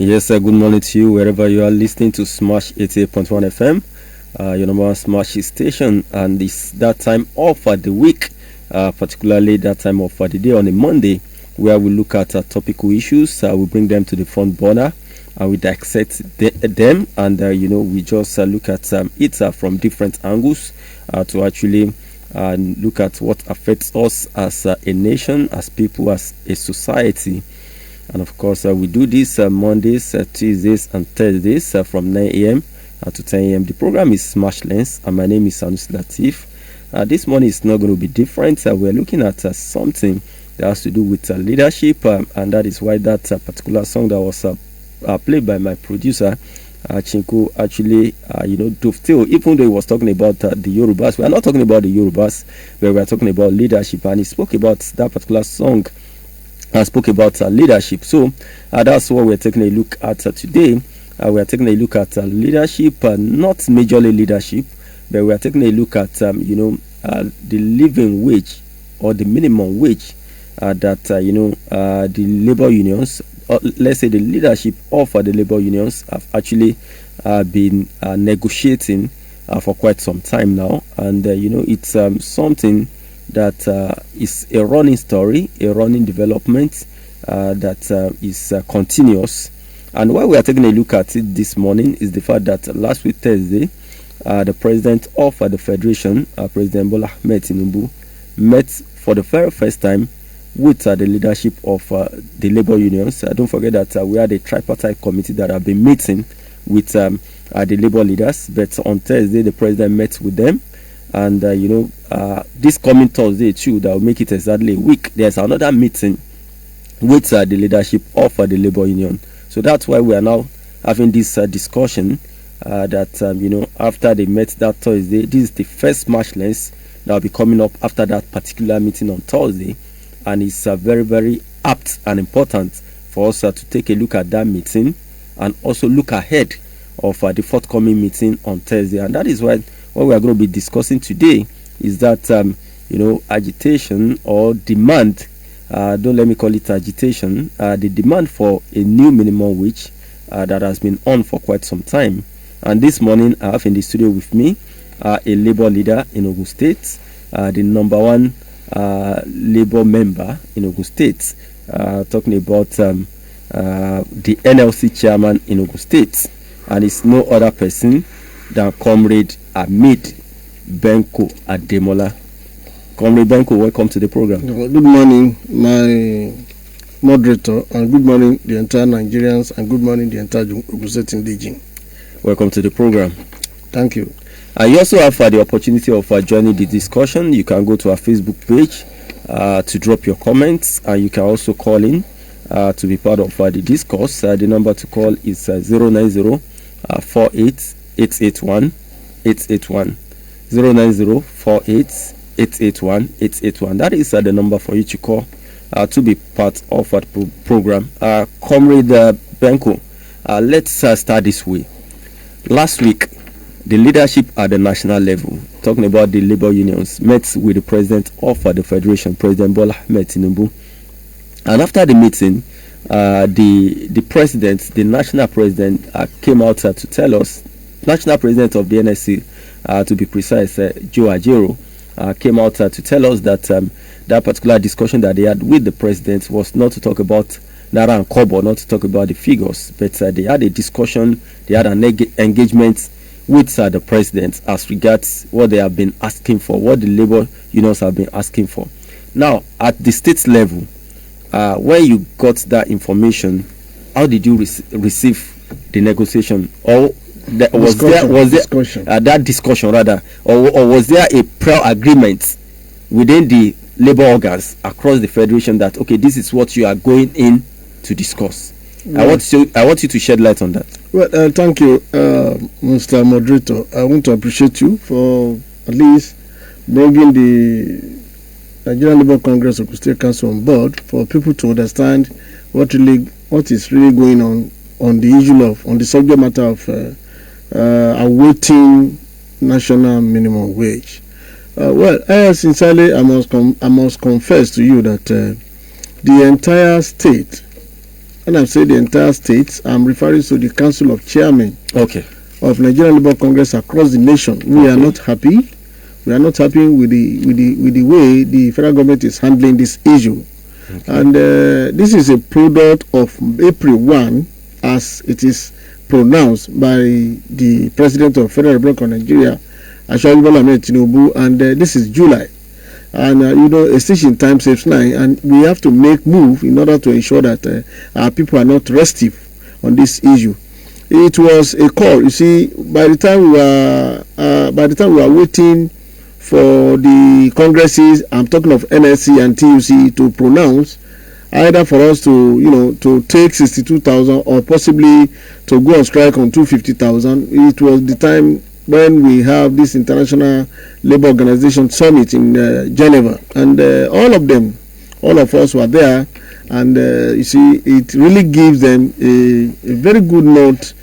Yes, good morning to you wherever you are listening to Smash 88.1 FM, your number one Smash station, and it's that time of the week, particularly that time of the day on a Monday, where we look at topical issues, we bring them to the front burner, and we dissect them, and we just look at it from different angles to actually look at what affects us as a nation, as people, as a society. And of course, we do this Mondays, Tuesdays, and Thursdays from 9 a.m. To 10 a.m. The program is Smash Lens, and my name is Sanus Latif. This morning is not going to be different. We're looking at something that has to do with leadership, and that is why that particular song that was played by my producer, Chinko, actually, dovetail, even though he was talking about the Yorubas. We are not talking about the Yorubas, but we are talking about leadership, and he spoke about that particular song. I spoke about leadership. So that's what we're taking a look at today. We're taking a look at leadership, not majorly leadership, but we're taking a look at, the living wage or the minimum wage that, the labor unions, let's say the leadership of the labor unions have actually been negotiating for quite some time now. And, it's something that is a running story, a running development that is continuous. And why we are taking a look at it this morning is the fact that last week Thursday, the president of the Federation, President Bola Tinubu, met for the very first time with the leadership of the labor unions. Don't forget that we had a tripartite committee that have been meeting with the labor leaders, but on Thursday the president met with them. And, this coming Thursday, too, that will make it exactly a week, there's another meeting with the leadership of the labor union. So that's why we are now having this discussion that, after they met that Thursday, this is the first March lens that will be coming up after that particular meeting on Thursday. And it's very, very apt and important for us to take a look at that meeting and also look ahead of the forthcoming meeting on Thursday. And that is why what we are going to be discussing today is that, agitation or demand, don't let me call it agitation, the demand for a new minimum wage that has been on for quite some time. And this morning, I have in the studio with me a labor leader in Ogun State, the number one labor member in Ogun State, talking about the NLC chairman in Ogun State. And it's no other person than Comrade Amid Benko Ademola. Comrade Benko, welcome to the program. Good morning, my moderator, and good morning the entire Nigerians, and good morning the entire Ogun State indigenous. Welcome to the program. Thank you. You also have the opportunity of joining the discussion. You can go to our Facebook page to drop your comments, and you can also call in to be part of the discourse. The number to call is 090 48 881 881 09048881881. That is the number for you to call to be part of the program. Comrade Benko, let's start this way. Last week, the leadership at the national level, talking about the labor unions, met with the president of the Federation, President Bola Tinubu. And after the meeting, the president, the national president, came out to tell us, national president of the NLC, to be precise, Joe Ajero, came out to tell us that that particular discussion that they had with the president was not to talk about Naira and Kobo, not to talk about the figures, but they had a discussion, they had an engagement with the president as regards what they have been asking for, what the labor unions have been asking for. Now, at the state level, when you got that information, how did you receive the negotiation? Or was there that discussion rather, or was there a prior agreement within the labor organs across the federation that, okay, this is what you are going in to discuss? Yes. I want you to shed light on that. Well, thank you, Mr. Moderator. I want to appreciate you for at least bringing the Nigerian Labour Congress of the State Council on board for people to understand what is really going on the issue on the subject matter of awaiting national minimum wage. Sincerely, I must confess to you that the entire state when I say the entire state, I'm referring to the Council of Chairmen of Nigerian Labour Congress across the nation. We are not happy. We are not happy with the way the federal government is handling this issue. And this is a product of April 1, as it is pronounced by the President of Federal Republic of Nigeria, Bola Tinubu, and this is July. And a stitch in time saves 9, and we have to make move in order to ensure that our people are not restive on this issue. It was a call. You see, by the time we were waiting for the congresses, I'm talking of NLC and TUC, to pronounce either for us to take 62,000 or possibly to go on strike on 250,000. It was the time when we have this International Labour Organization Summit in Geneva, and all of us were there, and you see, it really gives them a very good note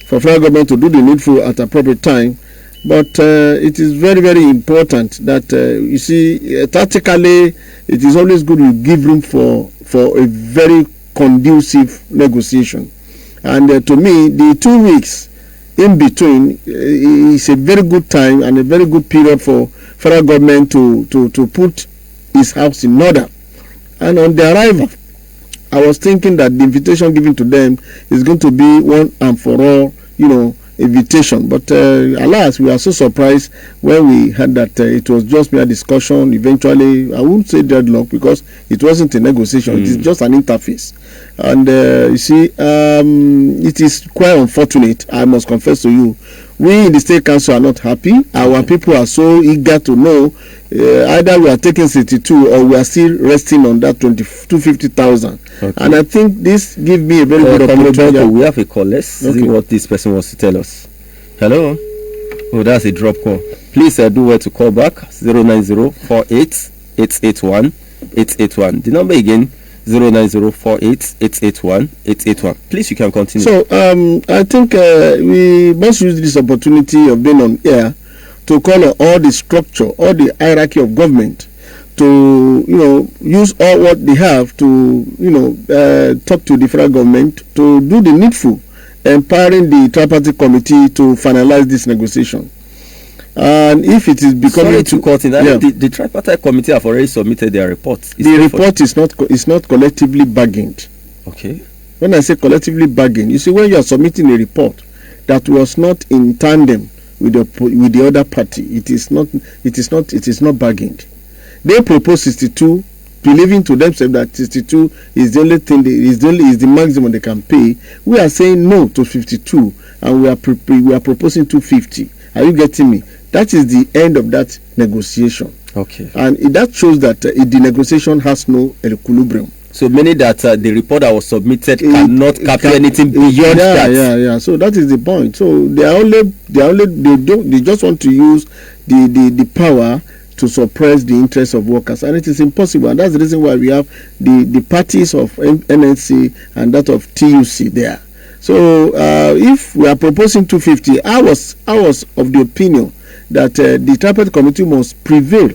for federal government to do the needful at appropriate time. But it is very, very important that you see, tactically, it is always good to give room for a very conducive negotiation. And to me, the 2 weeks in between is a very good time and a very good period for federal government to put his house in order. And on the arrival, I was thinking that the invitation given to them is going to be one and for all, invitation. But alas, we are so surprised when we heard that it was just mere discussion. Eventually, I wouldn't say deadlock, because it wasn't a negotiation. It is just an interface. And you see, it is quite unfortunate, I must confess to you. We in the State Council are not happy. Our people are so eager to know either we are taking 62 or we are still resting on that 250,000. And I think this gives me a very good opportunity. We have a call. Let's see what this person wants to tell us. Hello? Oh, that's a drop call. Please do well to call back. 09048881881. The number again, 09048881881. Please, you can continue. So I think we must use this opportunity of being on air to call on all the structure, all the hierarchy of government to use all what they have to talk to the federal government to do the needful, empowering the tripartite committee to finalize this negotiation. And if it is becoming the tripartite committee have already submitted their report. The report is not collectively bargained. Okay. When I say collectively bargained, you see, when you are submitting a report that was not in tandem with the other party, it is not bargained. They propose 62, believing to themselves that 62 is the only thing, is the maximum they can pay. We are saying no to 52, and we are proposing 250. Are you getting me? That is the end of that negotiation. Okay. And that shows that the negotiation has no equilibrium. So meaning that the report that was submitted cannot capture anything beyond that. Yeah. So that is the point. So they just want to use the power to suppress the interests of workers, and it is impossible. And that's the reason why we have the parties of NLC and that of TUC there. So if we are proposing 250, I was of the opinion that the tripartite committee must prevail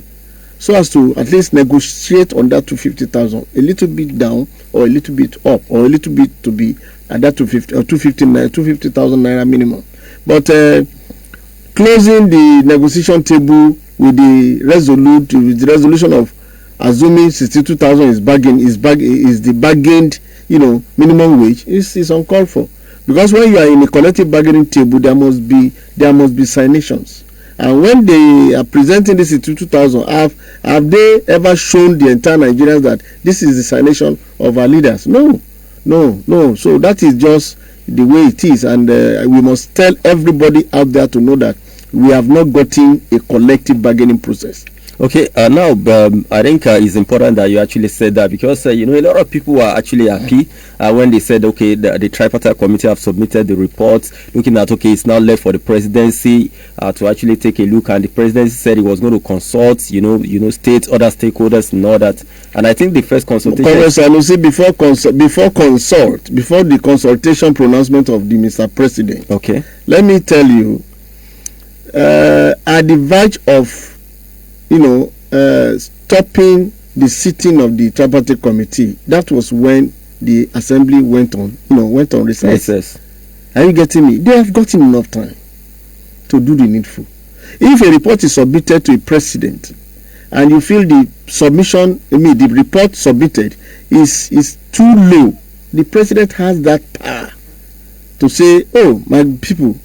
so as to at least negotiate on that 250,000, a little bit down or a little bit up, or a little bit to be at that 250 or 250,000 naira minimum. But closing the negotiation table with the resolution of assuming 62,000 is the bargained minimum wage is uncalled for, because when you are in a collective bargaining table, there must be signations. And when they are presenting this in 2,000, have they ever shown the entire Nigerians that this is the signation of our leaders? No. So that is just the way it is, and we must tell everybody out there to know that we have not gotten a collective bargaining process. Okay, now I think it's important that you actually said that, because a lot of people were actually happy when they said, okay, the tripartite committee have submitted the report, looking at, okay, it's now left for the presidency to actually take a look, and the presidency said it was going to consult, states, other stakeholders and all that. And I think the first consultation, before the consultation pronouncement of the Mr. President. Okay, let me tell you, at the verge of stopping the sitting of the tripartite committee, that was when the assembly went on recess. Yes. Are you getting me? They have gotten enough time to do the needful. If a report is submitted to a president and you feel the the report submitted is too low, the president has that power to say, oh, my people,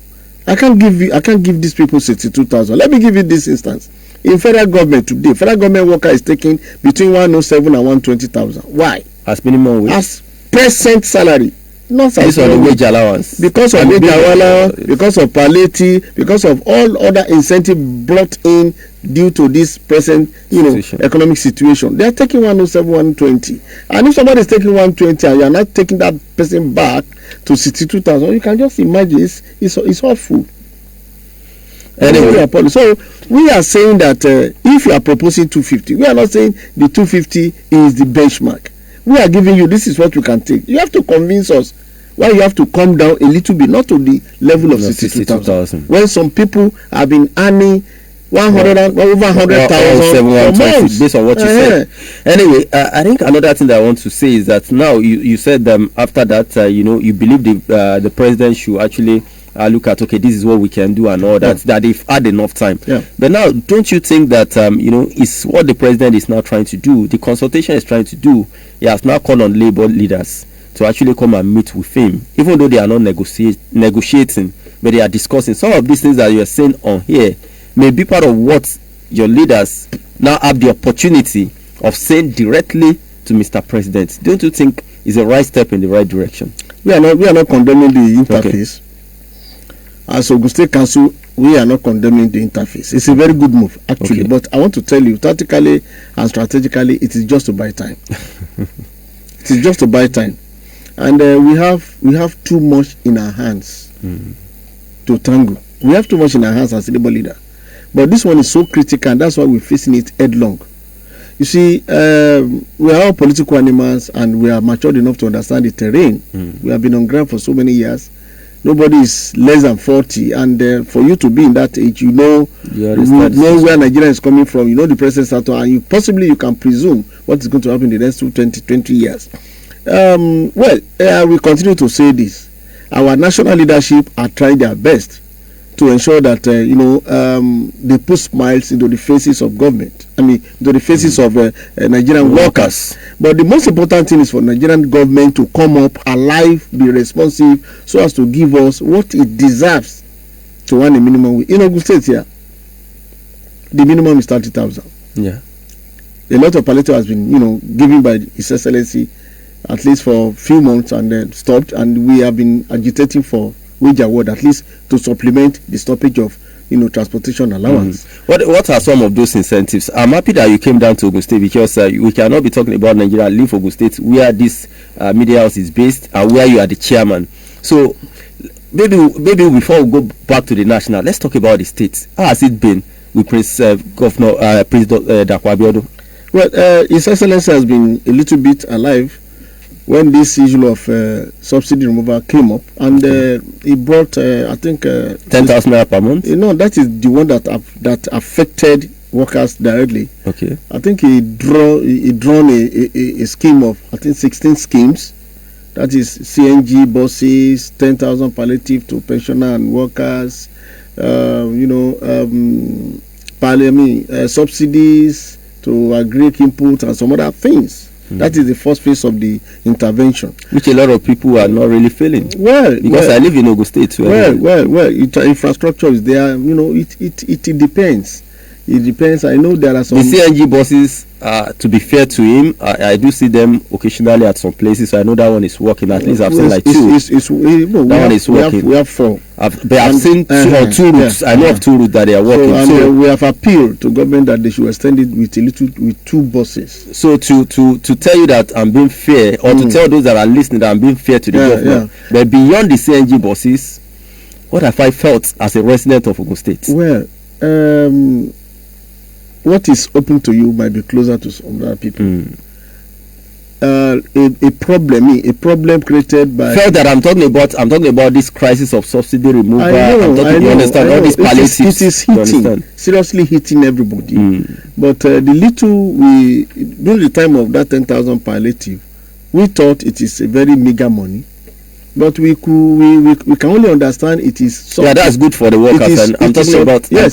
I can't give these people 62,000. Let me give you this instance. In federal government today, federal government worker is taking between 107 and 120,000. Why? As minimum wage. As present salary. Not as on the wage allowance. Because of wage allowance, because of palliative, because of all other incentive brought in due to this present, economic situation. They are taking 107, 120. And if somebody is taking 120 and you are not taking that person back to 62,000, you can just imagine it's awful. Anyway, so we are saying that if you are proposing 250, we are not saying the 250 is the benchmark. We are giving you, this is what you can take. You have to convince us why you have to come down a little bit, not to the level of 62,000. When some people have been earning over 100,000 based on what you said. Anyway, I think another thing that I want to say is that now you said after that, you believe the president should actually look at, okay, this is what we can do and all that, that they've had enough time. But now, don't you think that, it's what the president is now trying to do, the consultation is trying to do? He has now called on labor leaders to actually come and meet with him, even though they are not negotiating, but they are discussing. Some of these things that you are saying on here may be part of what your leaders now have the opportunity of saying directly to Mr. President. Don't you think it's a right step in the right direction? We are not condemning the interface. As Ogun State Council, we are not condemning the interface. It's a very good move, actually. But I want to tell you, tactically and strategically, it is just to buy time. It is just to buy time. And we have too much in our hands to tangle. We have too much in our hands as a labor leader. But this one is so critical, and that's why we're facing it headlong. You see, we are all political animals, and we are matured enough to understand the terrain. We have been on ground for so many years. Nobody is less than 40, and for you to be in that age, you know where Nigeria is coming from, you know the present status, and you can presume what is going to happen in the next 20 years. We continue to say this. Our national leadership are trying their best to ensure that they put smiles into the faces of government. Into the faces of Nigerian workers. But the most important thing is for Nigerian government to come up alive, be responsive, so as to give us what it deserves to earn a minimum wage. In Ogun State here, the minimum is 30,000. Yeah. A lot of palliative has been, given by His Excellency, at least for a few months, and then stopped, and we have been agitating for wage award, at least to supplement the stoppage of transportation allowance. What are some of those incentives? I'm happy that you came down to Ogun State, because we cannot be talking about Nigeria, leave Ogun State, where this media house is based and where you are the chairman. So maybe before we go back to the national, let's talk about the state. How has it been with President Dapo Abiodun? Well, His Excellency has been a little bit alive when this issue of subsidy removal came up, and he brought, I think, 10,000 naira per month. That is the one that affected workers directly. Okay. I think he drawn a scheme of, I think, 16 schemes. That is CNG buses, 10,000 palliative to pensioner and workers. Subsidies to agri input and some other things. That is the first phase of the intervention, which a lot of people are not really feeling. Because I live in Ogun State. Infrastructure is there. It depends. It depends. I know there are some. The CNG buses, to be fair to him, I do see them occasionally at some places. So I know that one is working. At least I've seen like two. That one is working. We have four. I've seen two routes. I know of two routes that they are working. So we have appealed to government that they should extend it with two buses. So to tell you that I'm being fair, or to tell those that are listening that I'm being fair to the government, but beyond the CNG buses, what have I felt as a resident of Ogun State? Well, what is open to you might be closer to some other people. A problem created by. Felt that I'm talking about this crisis of subsidy removal. You understand all these palliatives. It is hitting, seriously hitting everybody. But the little during the time of that 10,000 palliative, we thought it is a very meager money. But we can only understand it is something. Yeah, that's good for the workers. And I'm talking about that's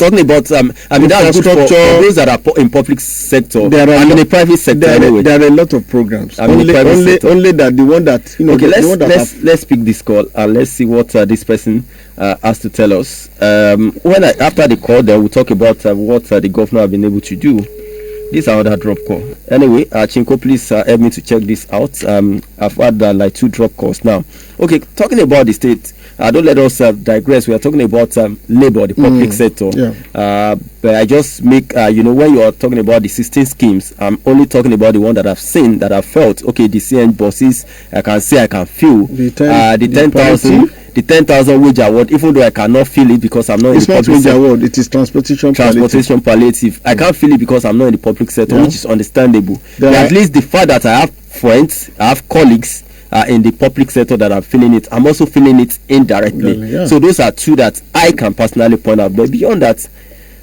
good for those that are in public sector. In the private sector anyway. There are a lot of programs. Only that the one that Okay, let's pick this call and let's see what this person has to tell us. After the call, then we'll talk about what the governor have been able to do. This is another drop call. Anyway, Chinko, please help me to check this out. I've had like 2 drop calls now. Okay, talking about the state, don't let us digress. We are talking about labor, the public sector. Yeah. But I just make, when you are talking about the 16 schemes, I'm only talking about the one that I've seen, that I've felt. Okay, the CN bosses, I can feel. The 10,000. The 10,000 wage award, even though I cannot feel it because I'm not in the public sector. It's not wage award, it is transportation palliative. I can't feel it because I'm not in the public sector, which is understandable. But at least the fact that I have friends, I have colleagues in the public sector that are feeling it, I'm also feeling it indirectly. So those are 2 that I can personally point out. But beyond that,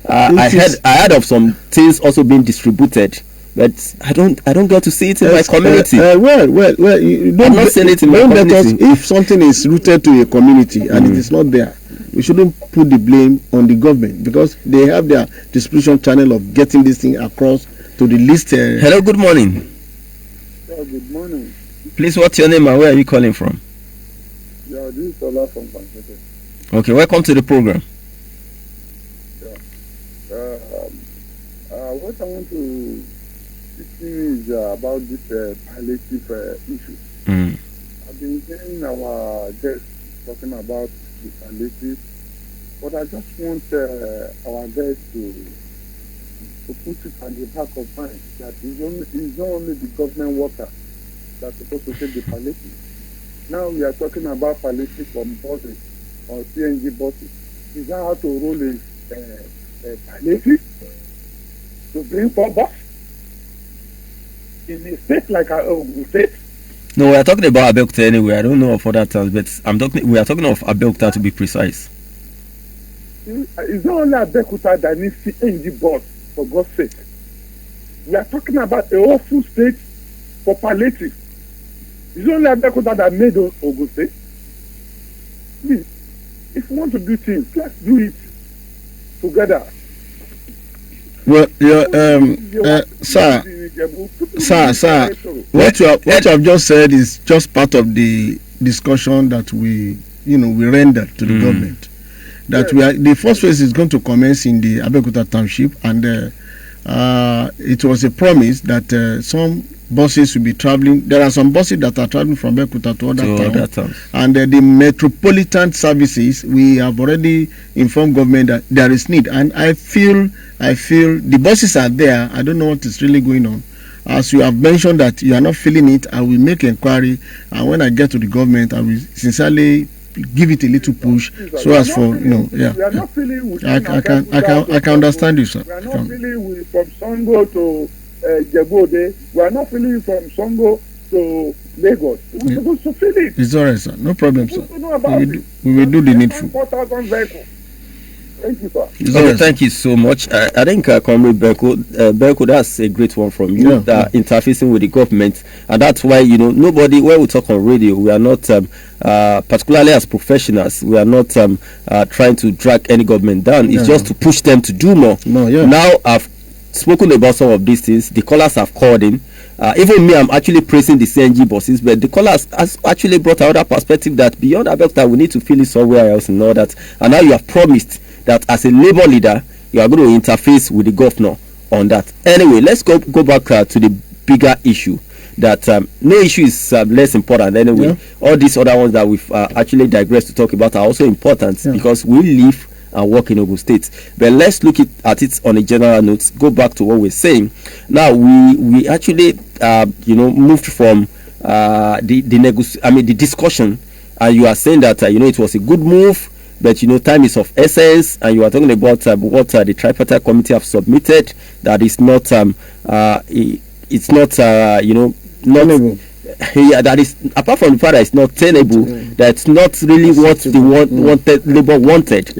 I heard of some things also being distributed. But I don't get to see it in my community. You don't. I'm not seeing it in my community. If something is rooted to a community and it is not there, we shouldn't put the blame on the government, because they have their distribution channel of getting this thing across to the list. Hello, good morning. Yeah, good morning. Please, what's your name and where are you calling from? Yeah, this is Ola from Pancete. Okay, welcome to the program. Yeah. What I want to is about this palliative issue. I've been hearing our guests talking about the palliative, but I just want our guests to put it on the back of mind that it's not only the government worker that's supposed to take the palliative. Now we are talking about palliative on buses, or CNG buses. Is that how to roll a palliative to bring for bus? In a state like our state? No, we are talking about Abeokuta anyway. I don't know of other towns, but we are talking of Abeokuta to be precise. It's not only Abeokuta that needs CNG bus, for God's sake. We are talking about a whole full state for palliative. It's only Abeokuta that made Ogun State. Please, if you want to do things, let's do it together. Well, sir, what you have just said is just part of the discussion that we rendered to the government. That the first phase is going to commence in the Abeokuta township, and it was a promise that some buses will be traveling. There are some buses that are traveling from Abeokuta to other towns. And the metropolitan services, we have already informed government that there is need. And I feel the buses are there. I don't know what is really going on. As you have mentioned that you are not feeling it, I will make inquiry. And when I get to the government, I will sincerely give it a little push, so as for we are not feeling I can understand you, sir. We are not feeling from Songo to Jebode. We are not feeling from Songo to Lagos. We're supposed to feel it. It's all right, sir. No problem, sir. We will do the needful. 4,000 vehicles. Thank you, sir. Okay, thank you so much. I think, Comrade Berko, that's a great one from you, interfacing with the government. And that's why, nobody, when we talk on radio, we are not, particularly as professionals, we are not trying to drag any government down. It's just to push them to do more. Now, I've spoken about some of these things. The callers have called in. Even me, I'm actually praising the CNG buses, but the callers has actually brought another perspective that beyond Abeokuta, we need to feel it somewhere else and all that. And now you have promised that as a labor leader, you are going to interface with the governor on that. Anyway, let's go back to the bigger issue. That no issue is less important. Anyway, all these other ones that we've actually digressed to talk about are also important because we live and work in Ogun State. But let's look at it on a general note. Go back to what we're saying. Now we actually moved from the discussion, and you are saying that it was a good move. But time is of essence, and you are talking about what the tripartite committee have submitted. That is not, it's not, tenable. That is, apart from the fact that it's not tenable, that's not really what the labor wanted.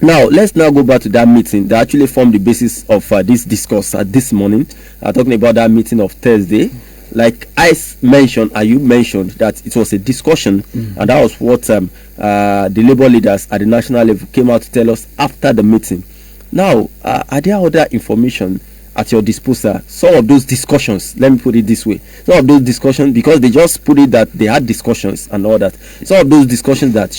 Now let's now go back to that meeting that actually formed the basis of this discourse this morning. Talking about that meeting of Thursday. like I mentioned and you mentioned that it was a discussion, and that was what the labor leaders at the national level came out to tell us after the meeting. Now, are there other information at your disposal? Some of those discussions, let me put it this way, some of those discussions, because they just put it that they had discussions and all that, some of those discussions that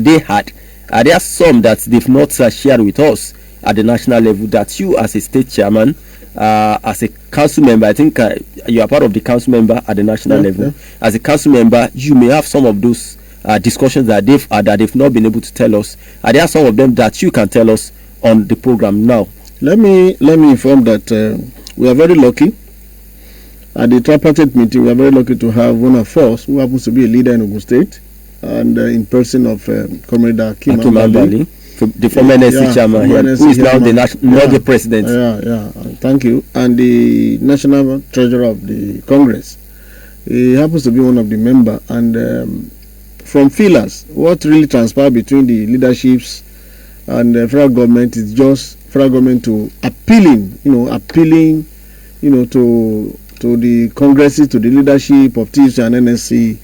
they had, are there some that they've not shared with us at the national level, that you as a state chairman, as a council member, I think you are part of the council member at the national level. As a council member, you may have some of those discussions that they've not been able to tell us. Are there some of them that you can tell us on the program now? Let me inform that we are very lucky. At the tripartite meeting, we are very lucky to have one of us who happens to be a leader in Ogun State, and in person of Comrade Akim Ambali, the former NLC chairman, who is now the president. Thank you. And the national treasurer of the Congress. He happens to be one of the members. And from feelers, what really transpired between the leaderships and the federal government is just federal government to appealing, to the congresses, to the leadership of TUC and NLC,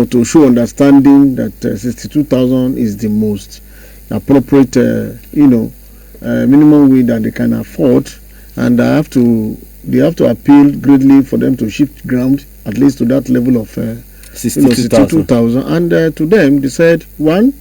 to show understanding that 62,000 is the most appropriate, minimum wage that they can afford, and they have to appeal greatly for them to shift ground at least to that level of 62,000. And to them, they said, one,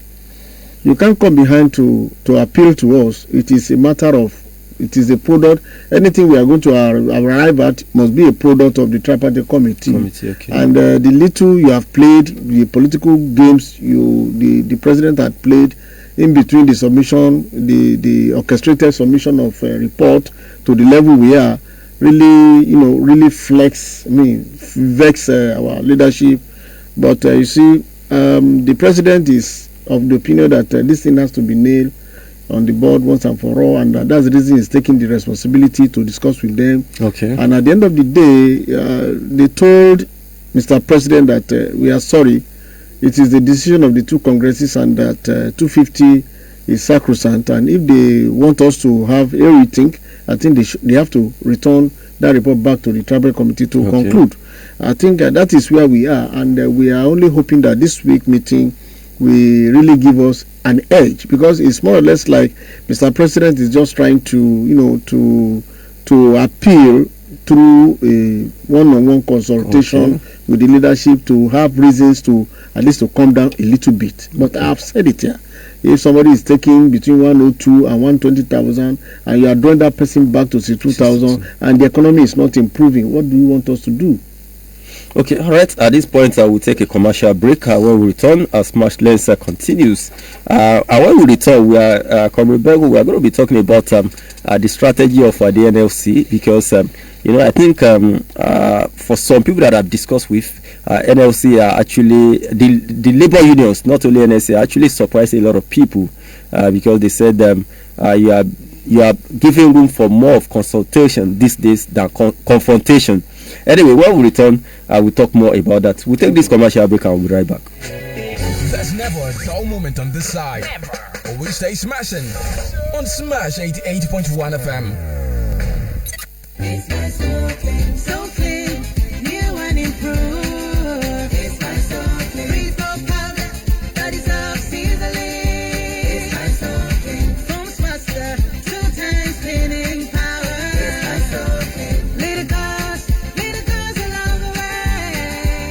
you can't come behind to appeal to us. It is a matter of, it is a product. Anything we are going to arrive at must be a product of the tripartite committee. Okay. And the little you have played, the political games the president had played in between the submission, the orchestrated submission of a report to the level we are, really vex our leadership. But you see, the president is of the opinion that this thing has to be nailed on the board once and for all, and that's the reason he's taking the responsibility to discuss with them. Okay. And at the end of the day, they told Mr. President that we are sorry, it is the decision of the two congresses, and that 250 is sacrosanct, and if they want us to have a rethink, I think they have to return that report back to the tribal committee to conclude. I think that is where we are, and we are only hoping that this week meeting will really give us an edge, because it's more or less like Mr. President is just trying to appeal through a one-on-one consultation with the leadership to have reasons to at least to come down a little bit. But I've said it here. If somebody is taking between 102 and 120,000, and you are drawing that person back to 62,000, and the economy is not improving, what do you want us to do? Okay, all right. At this point, I will take a commercial break. When we return, as Smash Lens continues. And when we return, we are going to be talking about the strategy of the NLC, because I think for some people that I've discussed with, NLC are actually the labor unions, not only NLC, are actually surprised a lot of people because they said you are giving room for more of consultation these days than confrontation. Anyway, when we return, we'll talk more about that. We'll take this commercial break and we'll be right back. There's never a dull moment on this side. Never. Always stay smashing on Smash 88.1 FM. It's my so clean, new and improved. It's my so clean, refill powder that dissolves easily. It's my so clean, foams faster, 2 times cleaning power. It's my so clean, little goes along the way.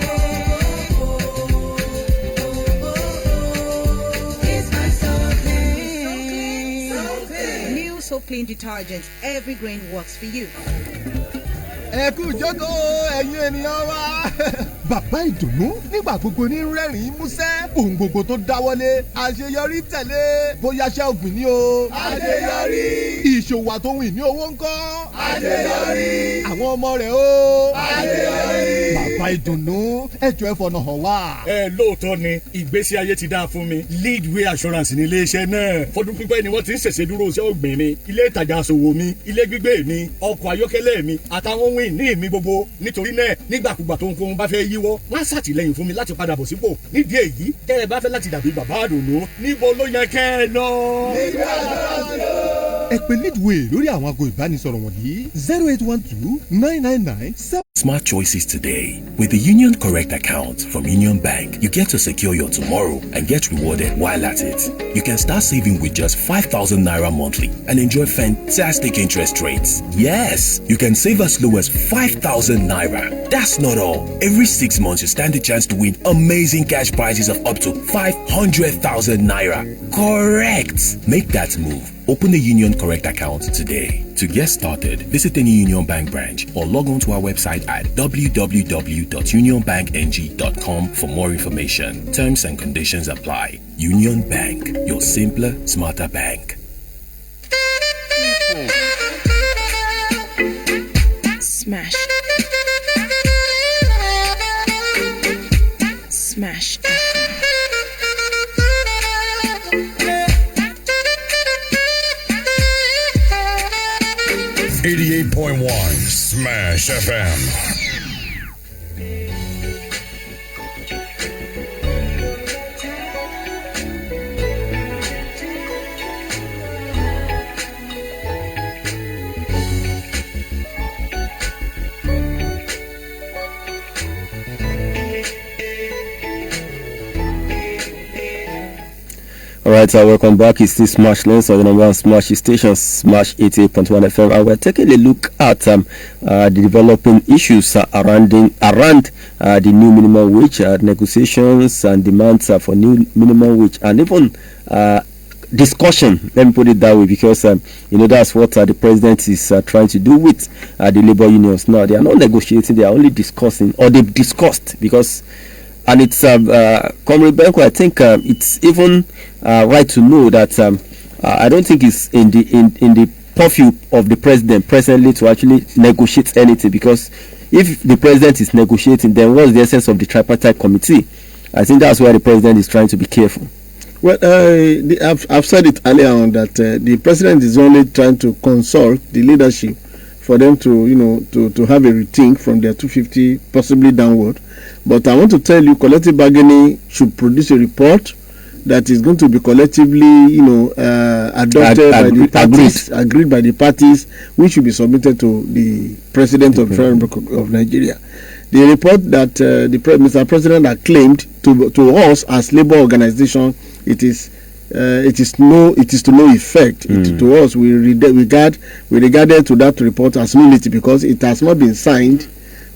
It's my so clean, new so clean detergent. Every grain works for you. ẹ kú jókòó ẹ̀yin ènìyàn wa. Bàbá ìdùnnú nígbà gbogbo ní rẹ́rìn-ín músẹ́. Ohun gbogbo tó dáwọ́lé àṣeyọrí tẹ̀lé. Bóyá ṣẹ́ ògbìn ni o. Àṣeyọrí. Ìṣòwò àtòhun ìní owó ńkọ́. Àṣeyọrí. Àwọn ọmọ rẹ̀ o. Àṣeyọrí. Bàbá ìdùnnú ẹjọ́ ẹ fọ̀nà hàn wá. Lóòótọ́ ni ìgbésí ayé ti dáa fún mi. Leadway assurance ní iléeṣẹ́ náà. Fọdún pípẹ́ ni wọ́n ti ń ṣẹ̀ṣẹ̀ dúró iṣẹ́ ògbìn mi. Ilé ìtajà aṣòwò mi, ilé gbígbé mi, ọkọ̀ ayọ́kẹ́lẹ́ mi, àtàwọn ohun ìní mi gbogbo. Nítorí náà nígbàkúgbà tó ń kó wọn bá fẹ́ yíwọ́, wọ́n á ṣàtìlẹ́yìn fún mi láti padà bọ̀ sípò. Nídìí èyí, tẹ́ ẹ bá fẹ́ láti dàbí bàbá àdùnnú, níbo ló yẹ kẹ́ ẹ lọ? Ẹ pè Leadway lórí àwọn ago ìbánisọ̀rọ̀ wọ̀nyí 0812 999 7. Smart choices today. With the Union Correct account from Union Bank, you get to secure your tomorrow and get rewarded while at it. You can start saving with just 5,000 naira monthly and enjoy fantastic interest rates. Yes, you can save as low as 5,000 naira. That's not all. Every 6 months, you stand a chance to win amazing cash prizes of up to 500,000 naira. Correct. Make that move. Open the Union Correct account today. To get started, visit any Union Bank branch or log on to our website at www.unionbankng.com for more information. Terms and conditions apply. Union Bank, your simpler, smarter bank. Smash. Smash. 88.1 Smash FM. Alright, welcome back. It's still Smash Lanes on the number one Smash station, Smash 88.1 FM. And we're taking a look at the developing issues around the new minimum wage, negotiations and demands for new minimum wage, and even discussion. Let me put it that way, because that's what the president is trying to do with the labor unions. Now, they are not negotiating; they are only discussing, or they've discussed, because. And it's Comrade Benko, I think it's even right to know that I don't think it's in the purview of the president presently to actually negotiate anything, because if the president is negotiating, then what's the essence of the tripartite committee? I think that's why the president is trying to be careful. Well, I've said it earlier on that the president is only trying to consult the leadership for them to have a rethink from their 250 possibly downward. But I want to tell you, collective bargaining should produce a report that is going to be collectively, adopted by the parties, agreed by the parties, which should be submitted to the President of the Federal Republic of Nigeria. The report that Mr. President had claimed to us as labor organization, it is to no effect. To us, we regarded to that report as nullity, because it has not been signed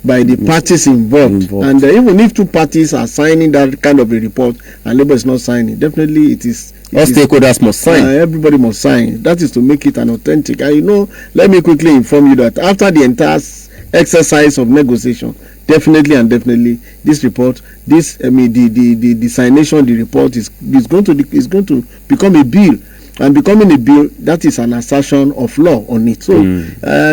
by the parties involved. And even if two parties are signing that kind of a report and Labour is not signing, definitely all stakeholders must sign. Everybody must sign. That is to make it an authentic. And let me quickly inform you that after the entire exercise of negotiation, definitely this report, the signation, the report is going to become a bill. And becoming a bill, that is an assertion of law on it. So,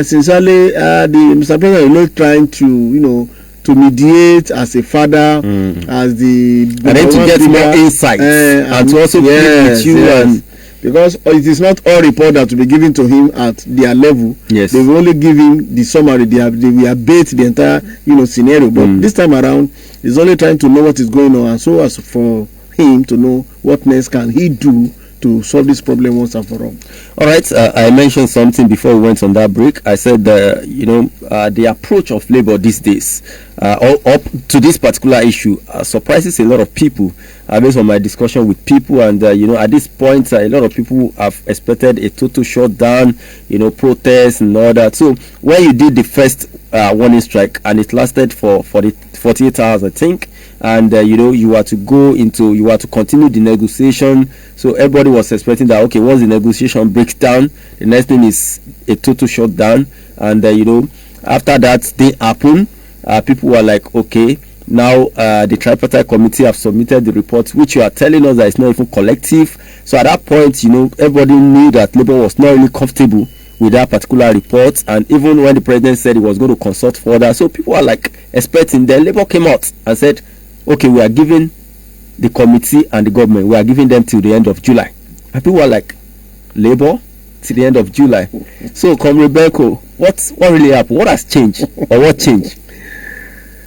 sincerely, Mr. President is not trying to mediate as a father, as the and then to get more insight and to also plead with you, and because it is not all report that will be given to him at their level. Yes, they will only give him the summary. They will abate the entire scenario. But this time around, he's only trying to know what is going on, and so as for him to know what next can he do to solve this problem once and for all. All right, I mentioned something before we went on that break. I said, the approach of labor these days up to this particular issue surprises a lot of people based on my discussion with people. And, at this point, a lot of people have expected a total shutdown, protests and all that. So when you did the first warning strike, and it lasted for 48 hours, I think, and you are to continue the negotiation. So everybody was expecting that, okay, once the negotiation breaks down, the next thing is a total shutdown. And after that thing happened, people were like, okay, now the tripartite committee have submitted the report, which you are telling us that it's not even collective. So at that point, everybody knew that Labour was not really comfortable with that particular report. And even when the president said he was going to consult further, so people were like expecting. Then Labour came out and said, okay, we are giving the committee and the government, we are giving them till the end of July. And people were like, Labour till the end of July. So, Comrade Benko, what really happened? What has changed, or what changed?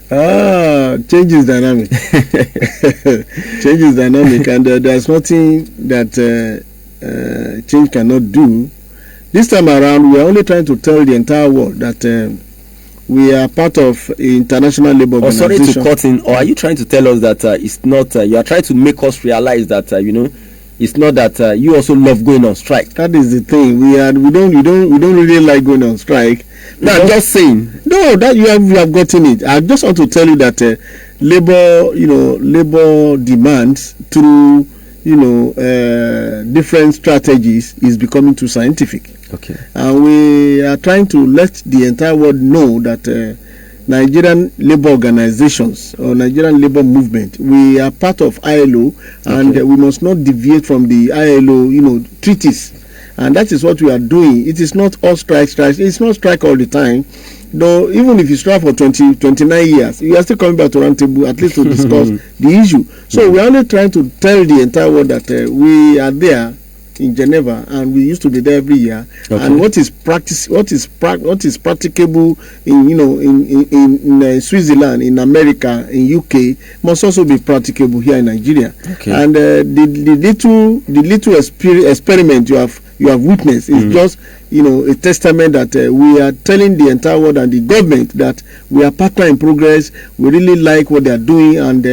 Change is dynamic. Change is dynamic, and there's nothing that change cannot do. This time around, we are only trying to tell the entire world that we are part of international labor Sorry organization. to cut in, or are you trying to tell us that it's not? You are trying to make us realize that it's not that you also love going on strike. That is the thing. We don't really like going on strike. No, I'm just saying. No, that you have gotten it. I just want to tell you that labor demands through different strategies is becoming too scientific. Okay. And we are trying to let the entire world know that Nigerian labor organizations or Nigerian labor movement, we are part of ILO, and we must not deviate from the ILO, treaties. And that is what we are doing. It is not all strike. It's not strike all the time. Though even if you strike for 29 years, you are still coming back to round table at least to discuss the issue. So we are only trying to tell the entire world that we are there in Geneva, and we used to be there every year. Okay. And what is practicable in Switzerland, in America, in UK must also be practicable here in Nigeria. Okay. And the little experiment you have witnessed is just a testament that we are telling the entire world and the government that we are partner in progress. We really like what they are doing, and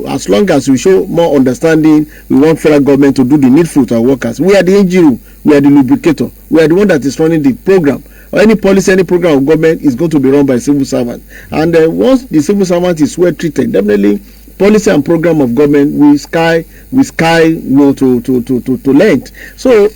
as long as we show more understanding, we want federal government to do the needful to our workers. We are the NGO, we are the lubricator, we are the one that is running the program. Or any policy, any program of government is going to be run by civil servant. And once the civil servant is well treated, definitely policy and program of government will sky to length. So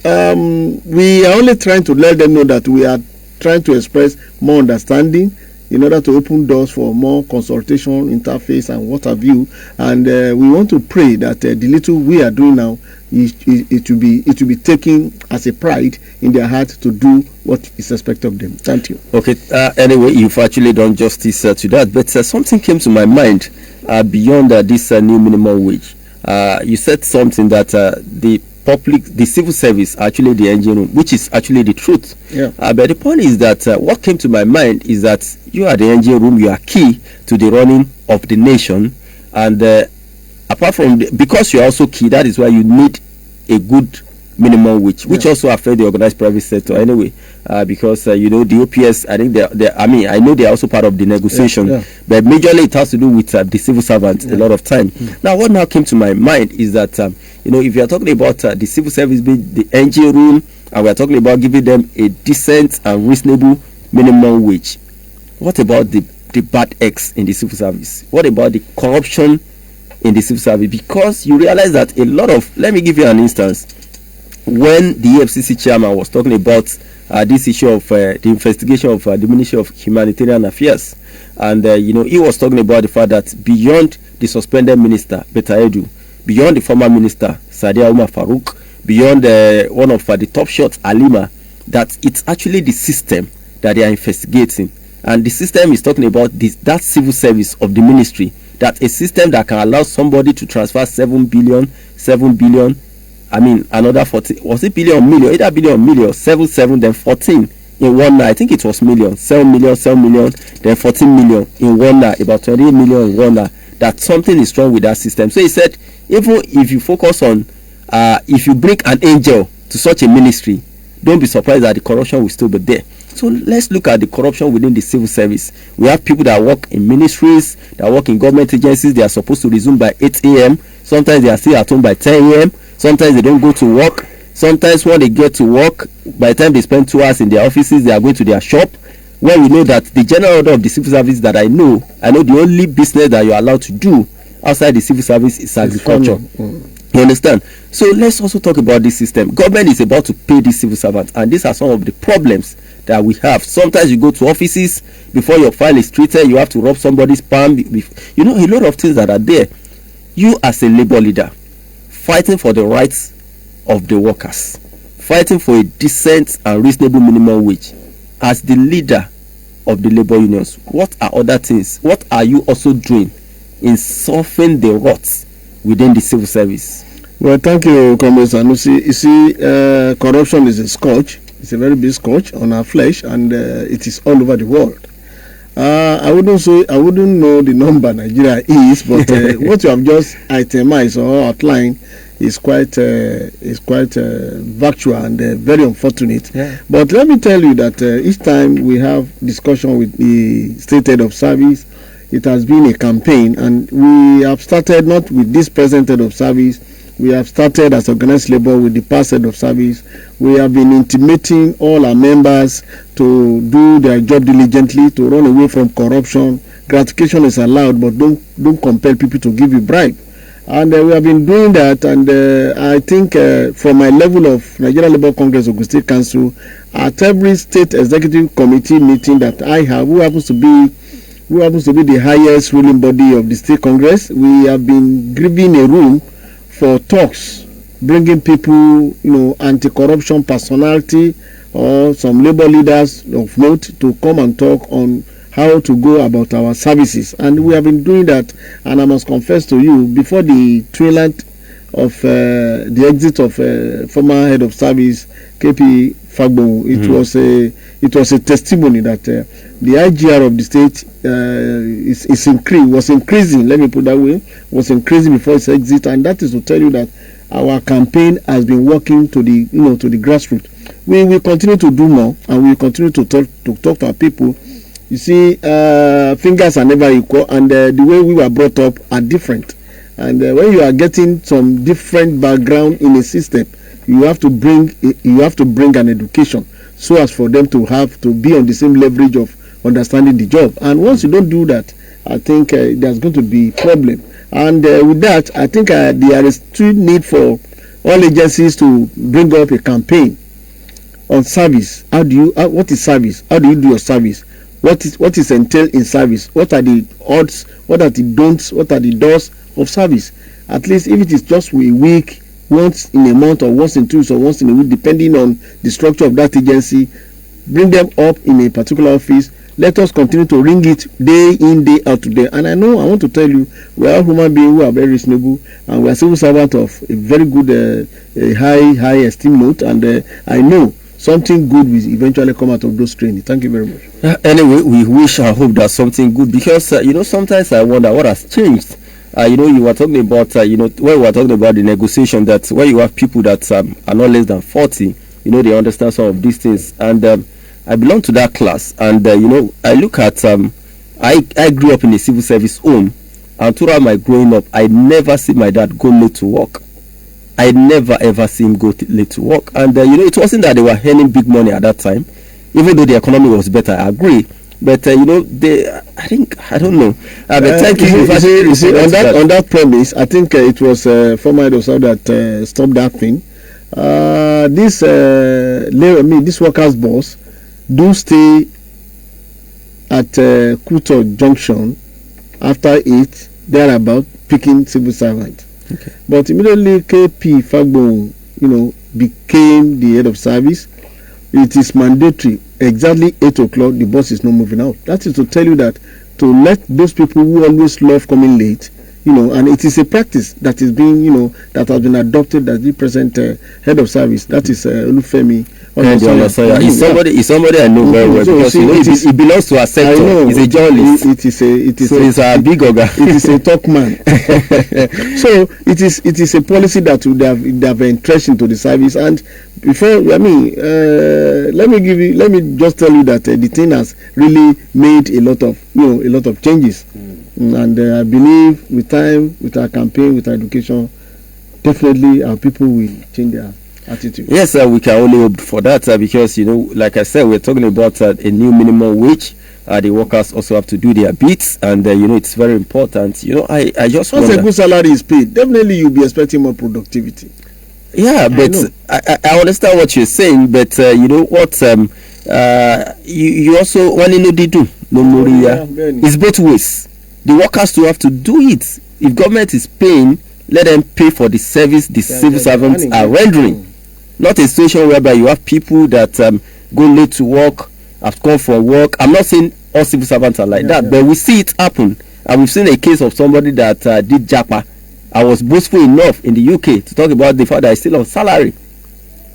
we are only trying to let them know that we are trying to express more understanding in order to open doors for more consultation, interface, and what have you. And we want to pray that the little we are doing now, it will be taken as a pride in their heart to do what is expected of them. Thank you. Okay. Anyway, you've actually done justice to that, but something came to my mind beyond this new minimum wage. You said something that the civil service, actually the engine room, which is actually the truth. Yeah. But the point is that what came to my mind is that you are the engine room, you are key to the running of the nation, and apart from because you are also key, that is why you need a good minimum wage, which also affect the organized private sector anyway, because the OPS, I think I know they are also part of the negotiation, but majorly it has to do with the civil servants a lot of time. Now, what now came to my mind is that if you are talking about the civil service being the NGO rule, and we are talking about giving them a decent and reasonable minimum wage, what about the bad eggs in the civil service? What about the corruption in the civil service? Because you realize that a lot of, let me give you an instance. When the EFCC chairman was talking about this issue of the investigation of the Ministry of Humanitarian Affairs, and he was talking about the fact that beyond the suspended minister Beta Edu, beyond the former minister Sadia Umar Farouk, beyond one of the top shots Alima, that it's actually the system that they are investigating, and the system is talking about that civil service of the ministry, that a system that can allow somebody to transfer 7 billion, another 40, was it billion or million? Either billion or million, 7, then 14 in 1 night. I think it was million, 7 million, then 14 million in 1 night, about 28 million in 1 night. That something is wrong with that system. So he said, even if you focus on, if you bring an angel to such a ministry, don't be surprised that the corruption will still be there. So let's look at the corruption within the civil service. We have people that work in ministries, that work in government agencies. They are supposed to resume by 8 a.m. Sometimes they are still at home by 10 a.m. Sometimes they don't go to work. Sometimes when they get to work, by the time they spend 2 hours in their offices, they are going to their shop. When we know that the general order of the civil service that I know the only business that you're allowed to do outside the civil service is agriculture. You understand? So let's also talk about this system. Government is about to pay these civil servants, and these are some of the problems that we have. Sometimes you go to offices, before your file is treated, you have to rub somebody's palm. A lot of things that are there. You as a labor leader, fighting for the rights of the workers, fighting for a decent and reasonable minimum wage, as the leader of the labor unions, what are other things? What are you also doing in softening the ruts within the civil service? Well, thank you, Comrade Sanusi. You see, corruption is a scourge. It's a very big scourge on our flesh, and it is all over the world. I wouldn't know the number Nigeria is, but what you have just itemized or outlined is quite virtual and very unfortunate. Yeah. But let me tell you that each time we have discussion with the state head of service, it has been a campaign, and we have started not with this present head of service. We have started as organized labor with the past head of service. We have been intimating all our members to do their job diligently, to run away from corruption. Gratification is allowed, but don't compel people to give you bribe. And we have been doing that, and I think from my level of Nigeria Labour Congress Ogun State Council, at every state executive committee meeting that I have, who happens to be the highest ruling body of the state congress, we have been giving a room for talks, bringing people, anti-corruption personality or some labor leaders of note to come and talk on how to go about our services. And we have been doing that, and I must confess to you, before the twilight of the exit of former head of service KP Fagbon, it was a testimony that the IGR of the state was increasing. Let me put that way, was increasing before its exit, and that is to tell you that our campaign has been working to the grassroots. We will continue to do more, and we will continue to talk to our people. You see, fingers are never equal, and the way we were brought up are different. And when you are getting some different background in a system, you have to bring an education so as for them to have to be on the same leverage of understanding the job. And once you don't do that, I think there's going to be problem. And with that, I think there is still need for all agencies to bring up a campaign on service. What is service? How do you do your service? What is entailed in service? What are the odds? What are the don'ts? What are the doors of service? At least if it is just a week, once in a month, or once in 2 weeks, or once in a week, depending on the structure of that agency, bring them up in a particular office. Let us continue to ring it day in, day out today. And I want to tell you, we are human beings who are very reasonable, and we are civil servants of a very good, high esteem note, and I know something good will eventually come out of those training. Thank you very much. Anyway, we wish and hope that something good, because sometimes I wonder what has changed. You were talking about when we were talking about the negotiation, that when you have people that are not less than 40, they understand some of these things, and I belong to that class, and I look at I grew up in a civil service home, and throughout my growing up, I never see my dad go late to work. I never ever see him go late to work, and it wasn't that they were earning big money at that time, even though the economy was better. I agree, but I don't know. But thank you. See, on that premise, I think it was former head of service that stopped that thing. This workers' boss do stay at Kuto Junction after 8, thereabout, picking civil servant. Okay. But immediately KP Fagbon, became the head of service, it is mandatory. Exactly 8 o'clock, the boss is not moving out. That is to tell you that to let those people who always love coming late, and it is a practice that is being, that has been adopted as the present head of service. That is Olufemi. It's somebody I know very well, because it belongs to our sector. He's a journalist. He's a big organ. It is a top man. So it is a policy that they have entrenched into the service. And before, let me just tell you that the thing has really made a lot of changes. And I believe with time, with our campaign, with our education, definitely our people will change their attitude. Yes, we can only hope for that, because like I said, we're talking about a new minimum wage. The workers also have to do their bits, and it's very important. I just once a good salary is paid, definitely you'll be expecting more productivity. Yeah, but I understand what you're saying, but what you also want to do no more. It's both ways. The workers too have to do it. If government is paying, let them pay for the service the civil servants are rendering. Not a situation whereby you have people that go late to work, have come from work. I'm not saying all civil servants are like that, but we see it happen. And we've seen a case of somebody that did japa. I was boastful enough in the UK to talk about the fact that he's still on salary,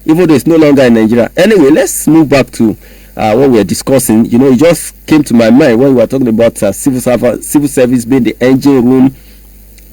even though it's no longer in Nigeria. Anyway, let's move back to what we're discussing. It just came to my mind when we were talking about civil service being the engine room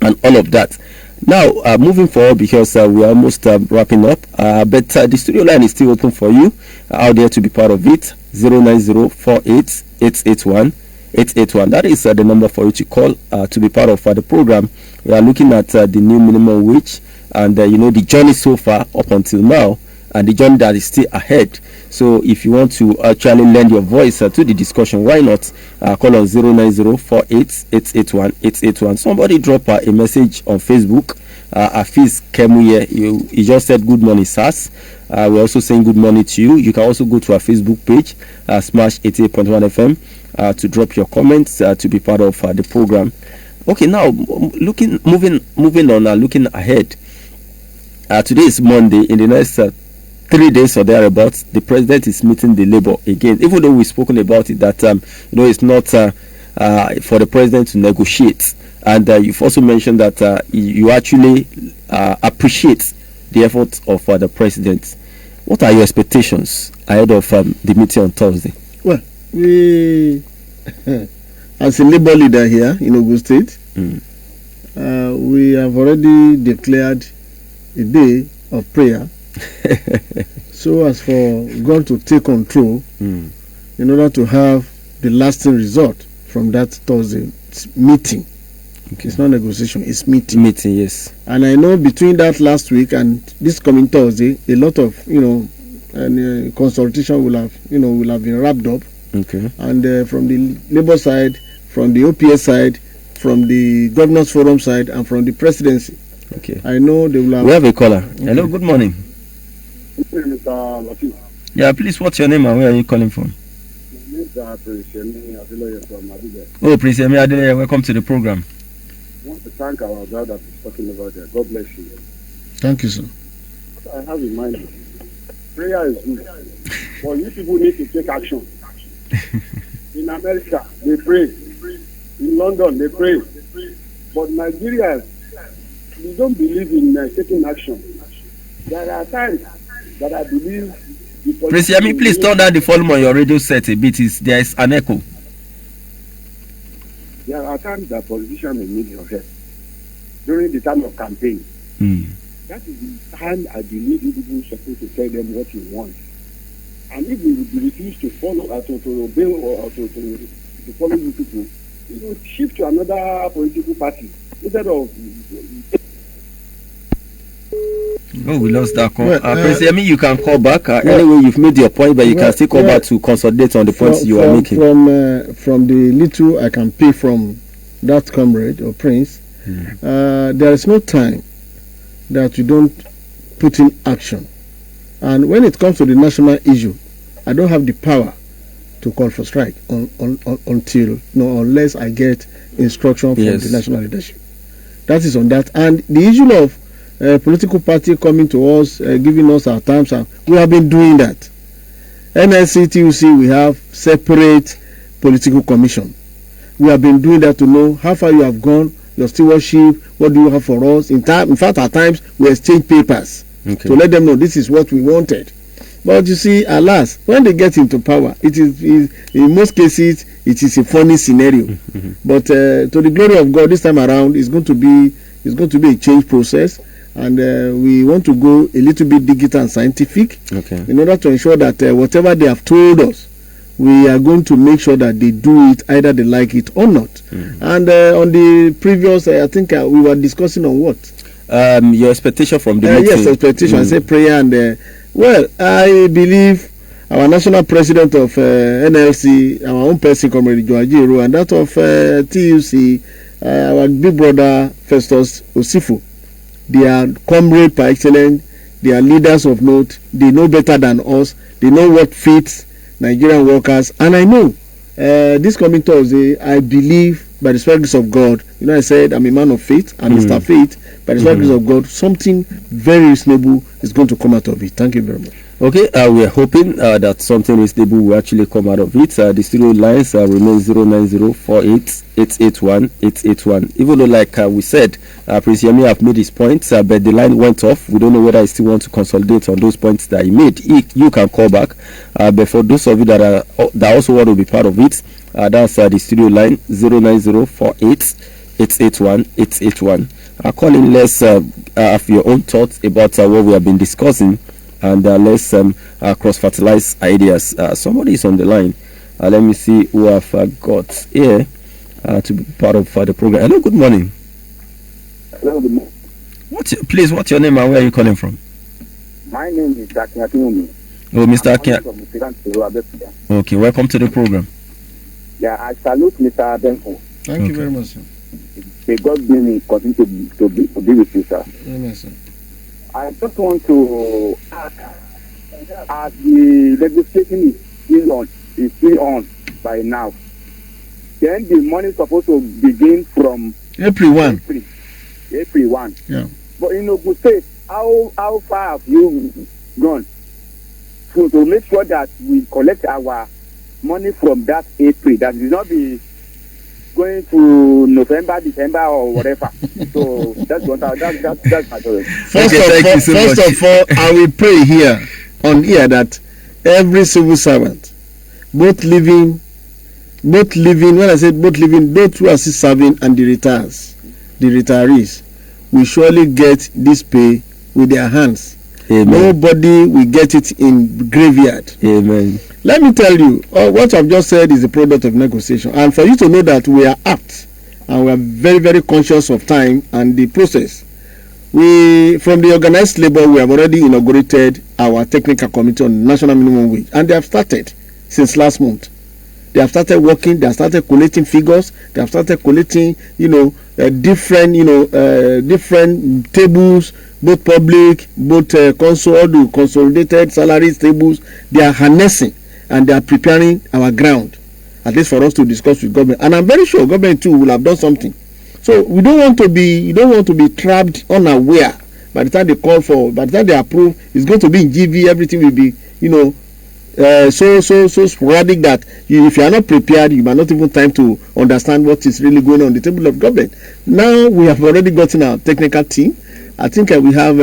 and all of that. Now, moving forward, because we are almost wrapping up, but the studio line is still open for you out there to be part of it. 09048881881. That is the number for you to call to be part of the program. We are looking at the new minimum wage and the journey so far up until now, and the journey that is still ahead. So if you want to actually lend your voice to the discussion, why not call on 09048881881. Somebody drop a message on Facebook. Afiz Kemuye, he just said good morning, SARS. We're also saying good morning to you. You can also go to our Facebook page, Smash 88.1 FM, to drop your comments to be part of the program. Okay, now moving on, looking ahead. Today is Monday. In the next 3 days or thereabouts, the president is meeting the labor again. Even though we've spoken about it, that it's not for the president to negotiate, and you've also mentioned that you actually appreciate the efforts of the president. What are your expectations ahead of the meeting on Thursday? Well, we, as a labor leader here in Ogun State, we have already declared a day of prayer so as for God to take control in order to have the lasting result from that Thursday meeting. Okay. It's not negotiation, it's meeting. Meeting, yes. And I know between that last week and this coming Thursday, a lot of consultation will have been wrapped up. Okay. And from the labor side, from the OPS side, from the governors forum side, and from the presidency. Okay. I know they will have. We have a caller. Okay. Hello, good morning. Mr. Latif. Yeah, please, what's your name and where are you calling from? Oh, Prince Yemi Adeleye, welcome to the program. I want to thank our God that is talking about there. God bless you. Thank you, sir. What I have in mind is prayer is good, but you people need to take action. In America, they pray. In London, they pray. But Nigeria, we don't believe in taking action. There are times that I believe. Prince Yemi, please turn down the volume on your radio set a bit. There is an echo. There are times that politicians may need your help during the time of campaign. That is the time I believe you people are supposed to tell them what you want. And if they refuse to follow, to obey or to follow you people, you will shift to another political party instead of. Oh, we lost that call. Prince Yemi, you can call back. Anyway, you've made your point, but you can still call back to consolidate on the points you are making. From the little I can pay from that comrade or prince, there is no time that you don't put in action. And when it comes to the national issue, I don't have the power to call for strike unless I get instruction from the national leadership. That is on that. And the issue of political party coming to us, giving us our terms, we have been doing that. NLC, TUC, we have separate political commission. We have been doing that to know how far you have gone, your stewardship, what do you have for us. In fact, at times, we exchange papers to let them know this is what we wanted. But you see, alas, when they get into power, it is in most cases, it is a funny scenario. But to the glory of God, this time around, it's going to be a change process. And we want to go a little bit digital and scientific in order to ensure that whatever they have told us, we are going to make sure that they do it, either they like it or not. And on the previous, I think we were discussing on what? Your expectation from the meeting. Yes, expectation. I say prayer and well, I believe our national president of NLC, our own person, Comrade Joajiro, and that of TUC, our big brother Festus Osifu. They are comrades par excellence. They are leaders of note. They know better than us. They know what fits Nigerian workers. And I know this coming Thursday, I believe by the grace of God, I said I'm a man of faith. I'm Mr. Faith. By the grace of God, something very reasonable is going to come out of it. Thank you very much. Okay, we are hoping that something reasonable will actually come out of it. The studio lines remain 09048881881. Even though, like we said, Prince Yemi have made his points, but the line went off. We don't know whether he still want to consolidate on those points that he made. You can call back. But for those of you that also want to be part of it, that's the studio line 09048881881. call in. Let's have your own thoughts about what we have been discussing, and let's cross fertilize ideas. Somebody is on the line. Let me see who I've got here to be part of the program. Hello, good morning. Hello, good morning. Please, what's your name and where are you calling from? My name is Akin. Oh, Mr. Akin. Akin. Okay, welcome to the program. Yeah, I salute Mr. Benko. Thank you very much, sir. May God be me continue to be with you, sir. Amen, sir. I just want to ask, as the legislation is still on by now, then the money is supposed to begin from April 1. April 1. Yeah. But in Ogun State, how far have you gone to make sure that we collect our money from that April, that will not be going to November, December, or whatever? So that's what that's my choice. First of all, I will pray here on here that every civil servant, both living, when I said both living, both who are still serving and the retirees, will surely get this pay with their hands. Amen. Nobody will get it in graveyard. Amen. Let me tell you, what I've just said is a product of negotiation. And for you to know that we are apt and we are very, very conscious of time and the process, from the organized labor, we have already inaugurated our technical committee on national minimum wage. And they have started since last month. They have started working, they have started collating figures, they have started collating, different tables, both public, both consolidated salaries tables. They are harnessing and they are preparing our ground, at least for us to discuss with government. And I'm very sure government too will have done something. So we don't want to be trapped unaware. By the time they approve, it's going to be in GV, everything will be, so sporadic that if you are not prepared, you might not even time to understand what is really going on the table of government. Now we have already gotten our technical team. I think we have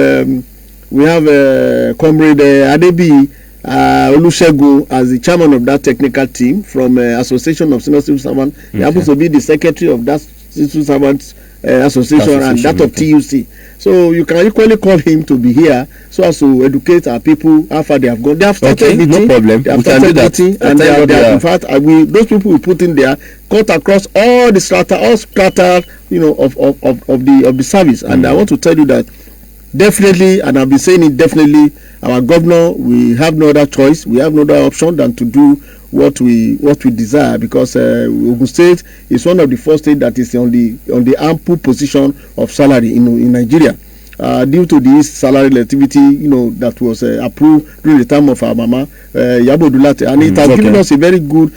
Comrade Adebi Olusegun as the chairman of that technical team from Association of Senior Civil Servants. He happens to be the secretary of that Civil Servants Association and that of TUC. So you can equally call him to be here so as to educate our people how far they have gone. They have started meeting. No problem. They have started meeting, and they are, in fact, those people we put in there cut across all the strata, of the service. And I want to tell you that definitely, and I've been saying it definitely, our governor, we have no other choice, we have no other option than to do what we desire, because Ogun State is one of the first states that is on the ample position of salary in Nigeria, due to this salary relativity, that was approved during the time of our mama Yabo Dulate, and it has given us a very good,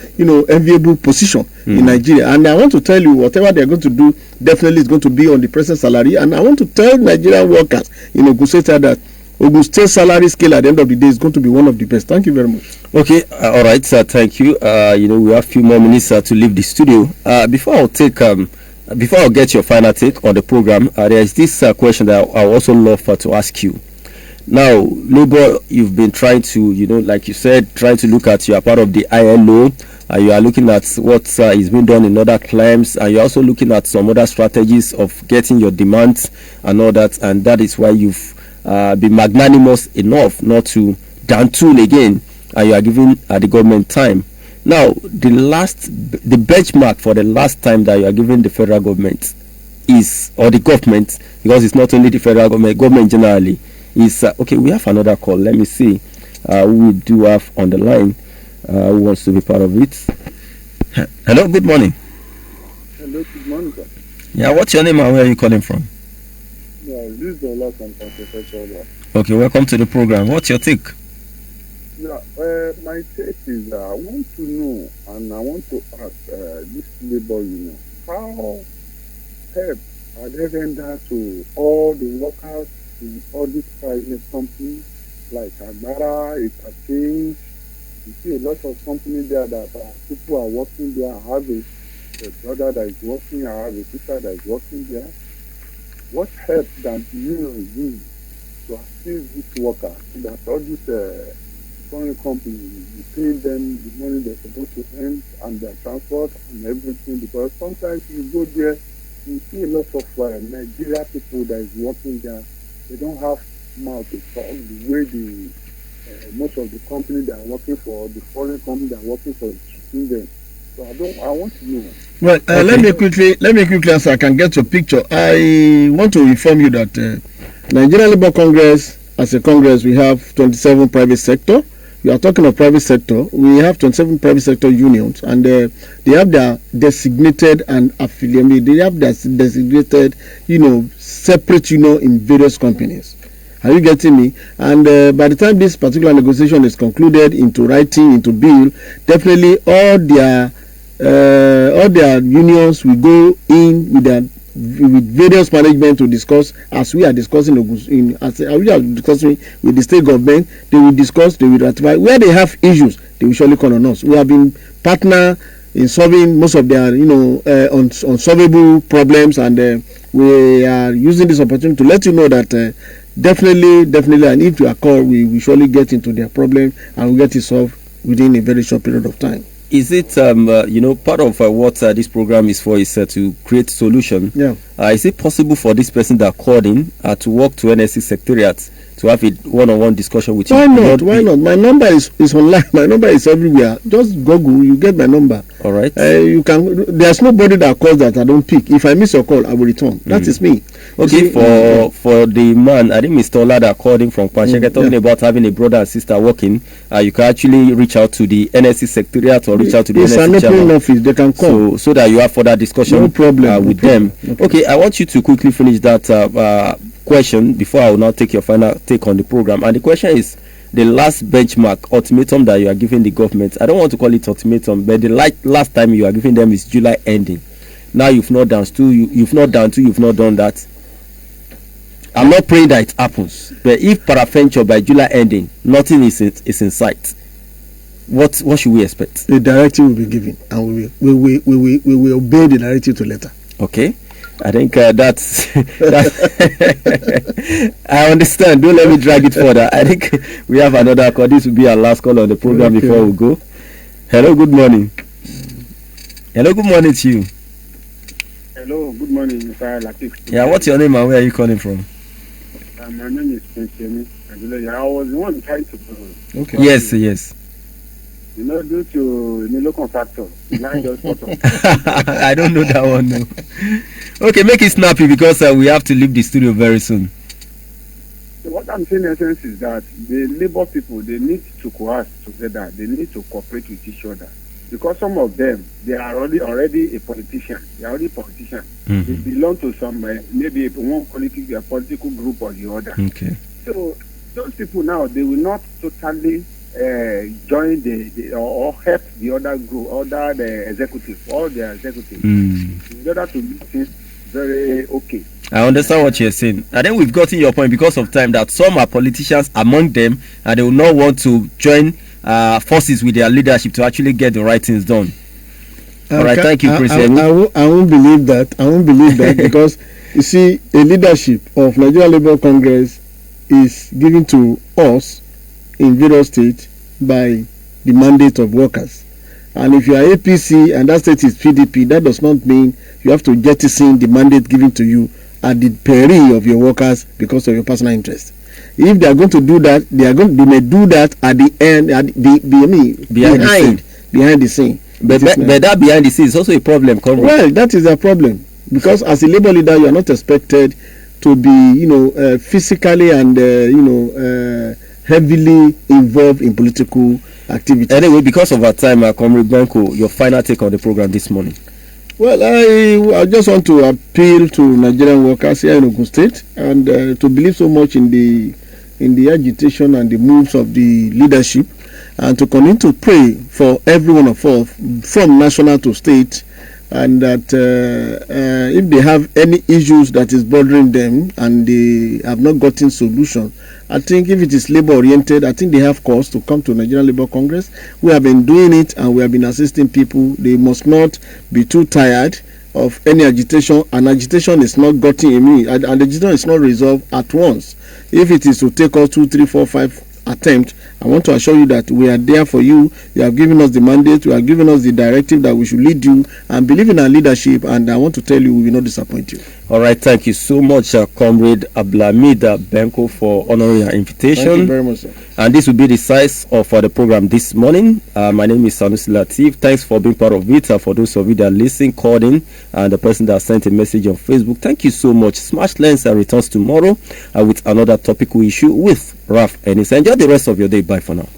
enviable position in Nigeria. And I want to tell you, whatever they are going to do, definitely is going to be on the present salary. And I want to tell Nigerian workers in Ogun State that Ogun State salary scale at the end of the day is going to be one of the best. Thank you very much. Okay, all right, sir. Thank you. We have a few more minutes to leave the studio. Before I'll get your final take on the program, there is this question that I also love to ask you. Now, Labour, you've been trying to, like you said, trying to look at, you are part of the ILO, you are looking at what is being done in other climes, and you're also looking at some other strategies of getting your demands and all that, and that is why you've been magnanimous enough not to down tool again, and you are giving the government time. Now, the benchmark for the last time that you are giving the federal government is, or the government, because it's not only the federal government generally, is, okay, we have another call. Let me see who we do have on the line who wants to be part of it. Hello, good morning. Hello, good morning, sir. Yeah, what's your name and where are you calling from? Yeah, this is the last one, Professor. Okay, welcome to the program. What's your take? Yeah, my take is I want to know, and I want to ask this labor union, how help are they rendered to all the workers in all these private companies like Agbara, Interchange? You see a lot of companies there that people are working there. I have a brother that is working, I have a sister that is working there. What help can the union do to assist these workers so that all these foreign companies, you pay them the money they're supposed to earn and their transport and everything? Because sometimes you go there, we see a lot of Nigeria people that is working there. They don't have mouth to talk the way the most of the company they are working for, the foreign company they are working for, is treating them. So I want to know. Well, let me quickly answer. I can get your picture. I want to inform you that Nigerian Labour Congress, as a Congress, we have 27 private sector. You are talking of private sector. We have 27 private sector unions, and they have their designated and affiliated. They have their designated, separate union in various companies. Are you getting me? And by the time this particular negotiation is concluded into writing, into bill, definitely all their unions will go in with various management to discuss, as we are discussing with the state government. They will discuss, they will ratify. Where they have issues, they will surely call on us. We have been partner in solving most of their unsolvable problems, and we are using this opportunity to let you know that definitely, and if you are called, we will surely get into their problem and we get it solved within a very short period of time. Is it, part of what this program is for is to create solution? Yeah. Is it possible for this person that called in to walk to NLC Secretariat to have a one-on-one discussion with you? Why not? My number is online. My number is everywhere. Just Google, you get my number. All right. You can. There's nobody that calls that I don't pick. If I miss your call, I will return. That is me. Okay. For the man, I think Mr. Ola that called in from Pancheke talking about having a brother and sister working, you can actually reach out to the NLC Secretariat or reach out to the NLC chairman. It's an open office. They can call. So that you have further discussion. No problem. With them. Okay. I want you to quickly finish that question before I will now take your final take on the program. And the question is the last benchmark ultimatum that you are giving the government. I don't want to call it ultimatum, but the last time you are giving them is July ending. Now you've not done you've not done that. I'm not praying that it happens, but if peradventure by July ending nothing is in sight, what should we expect? The directive will be given, and we will obey the directive to letter. Okay. I think that's I understand. Don't let me drag it further. I think we have another call. This will be our last call on the program before we go. Hello, good morning. Hello, good morning to you. Hello, good morning, Mr. Latif. Yeah, what's your name and where are you calling from? My name is Prince. I was the one trying to. Okay. Yes. Due to local factor, I don't know that one. No. Okay, make it snappy because we have to leave the studio very soon. So what I'm saying in essence is that the labor people, they need to coerce together. They need to cooperate with each other, because some of them, they are already a politician. They are already politicians. They belong to some maybe one political group or the other. Okay. So those people now, they will not totally join or help the other group, the executive, all the executives, in order to make things very okay. I understand what you're saying. I think we've gotten your point because of time that some are politicians among them and they will not want to join forces with their leadership to actually get the right things done. All right, thank you, President. I won't believe that because you see, a leadership of Nigeria Labour Congress is given to us in various states by the mandate of workers. And if you are APC and that state is PDP, that does not mean you have to jettison the mandate given to you at the peril of your workers because of your personal interest. If they are going to do that, they may do that at the end, behind the scene. But that behind the scene is also a problem, comrade. Well, that is a problem because as a labor leader, you are not expected to be, physically and heavily involved in political activity. Anyway, because of our time, Comrade Blanco, your final take on the program this morning. Well, I just want to appeal to Nigerian workers here in Ogun State and to believe so much in the agitation and the moves of the leadership, and to continue to pray for every one of us from national to state, and that if they have any issues that is bothering them and they have not gotten solution, I think if it is labor oriented, I think they have cause to come to Nigerian Labour Congress. We have been doing it and we have been assisting people. They must not be too tired of any agitation, and agitation is not agitation is not resolved at once. If it is to take us 2, 3, 4, 5 attempts, I want to assure you that we are there for you. You have given us the mandate. You have given us the directive that we should lead you and believe in our leadership. And I want to tell you, we will not disappoint you. All right, thank you so much, Comrade Abdulhamid Benko, for honoring our invitation. Thank you very much, sir. And this will be the size of the program this morning. My name is Sanusi Latif. Thanks for being part of it. For those of you that listen, called in, and the person that sent a message on Facebook, thank you so much. Smash Lens returns tomorrow with another topical issue with Raf Ennis. Enjoy the rest of your day. Bye for now.